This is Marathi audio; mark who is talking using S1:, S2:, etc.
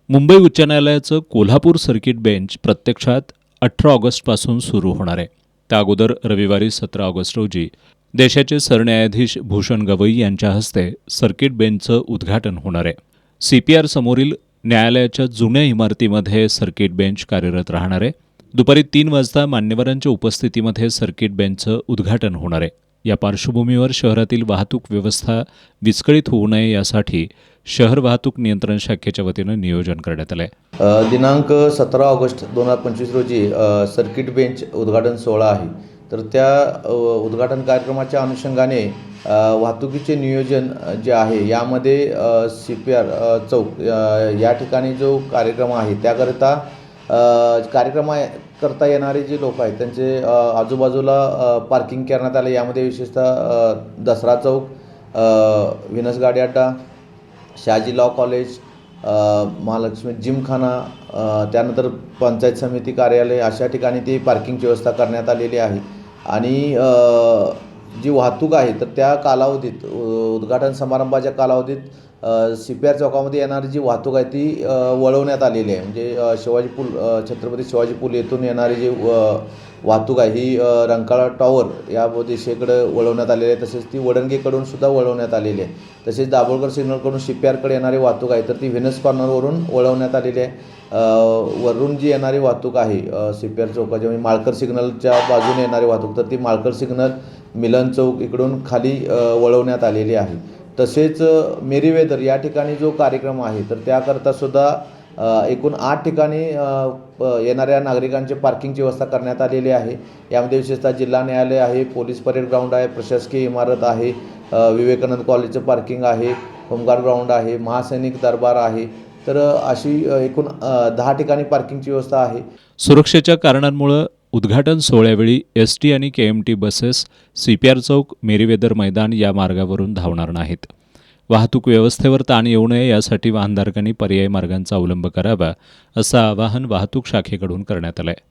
S1: मुंबई उच्च न्यायालयाचं कोल्हापूर सर्किट बेंच प्रत्यक्षात 18 ऑगस्टपासून सुरू होणार आहे. त्या अगोदर रविवारी 17 ऑगस्ट रोजी देशाचे सरन्यायाधीश भूषण गवई यांच्या हस्ते सर्किट बेंचचं उद्घाटन होणार आहे. CPR समोरील न्यायालयाच्या जुन्या इमारतीमध्ये सर्किट बेंच कार्यरत राहणार आहे. दुपारी 3 वाजता मान्यवरांच्या उपस्थितीमध्ये सर्किट बेंचचं उद्घाटन होणार आहे. या पार्श्वभूमीवर शहरातील वाहतूक व्यवस्था विस्कळीत होऊ नये यासाठी शहर वाहतूक नियंत्रण शाखेच्या वतीनं नियोजन करण्यात आलं आहे.
S2: दिनांक 17 ऑगस्ट 2025 रोजी सर्किट बेंच उद्घाटन सोहळा आहे. तर त्या उद्घाटन कार्यक्रमाच्या अनुषंगाने वाहतुकीचे नियोजन जे आहे यामध्ये CPR चौक या ठिकाणी जो कार्यक्रम आहे त्याकरिता करता येणारे जे लोक आहेत त्यांचे आजूबाजूला पार्किंग करण्यात आले. यामध्ये विशेषतः दसरा चौक, व्हीनस गाडी अड्डा, शहाजी लॉ कॉलेज, महालक्ष्मी जिमखाना, त्यानंतर पंचायत समिती कार्यालय अशा ठिकाणी ती पार्किंगची व्यवस्था करण्यात आलेली आहे. आणि जी वाहतूक आहे तर त्या कालावधीत उद्घाटन समारंभाच्या कालावधीत CPR चौकामध्ये येणारी जी वाहतूक आहे ती वळवण्यात आलेली आहे. म्हणजे शिवाजी पूल, छत्रपती शिवाजी पूल येथून येणारी जी वाहतूक आहे ही रंकाळा टॉवर या दिशेकडे वळवण्यात आलेली आहे. तसेच ती वडणगेकडून सुद्धा वळवण्यात आलेली आहे. तसेच दाभोळकर सिग्नलकडून CPRकडे येणारी वाहतूक आहे तर ती व्हीनस कॉर्नरवरून वळवण्यात आलेली आहे. वरून जी येणारी वाहतूक आहे CPR चौकाच्या म्हणजे माळकर सिग्नलच्या बाजूने येणारी वाहतूक तर ती माळकर सिग्नल, मिलन चौक इकडून खाली वळवण्यात आलेली आहे. तसेच मेरीवेदर या ठिकाणी जो कार्यक्रम आहे तर त्याकरतासुद्धा एकूण 8 ठिकाणी येणाऱ्या नागरिकांचे पार्किंगची व्यवस्था करण्यात आलेली आहे. यामध्ये विशेषतः जिल्हा न्यायालय आहे, पोलीस परेड ग्राउंड आहे, प्रशासकीय इमारत आहे, विवेकानंद कॉलेजचं पार्किंग आहे, होमगार्ड ग्राउंड आहे, महासैनिक दरबार आहे. तर अशी एकूण 10 ठिकाणी पार्किंगची व्यवस्था आहे.
S1: सुरक्षेच्या कारणांमुळे उद्घाटन सोहळ्यावेळी ST आणि KMT बसेस CPR चौक, मेरीवेदर मैदान या मार्गावरून धावणार नाहीत. वाहतूक व्यवस्थेवर ताण येऊ नये यासाठी वाहनधारकांनी पर्यायी मार्गांचा अवलंब करावा असं आवाहन वाहतूक शाखेकडून करण्यात आलं आहे.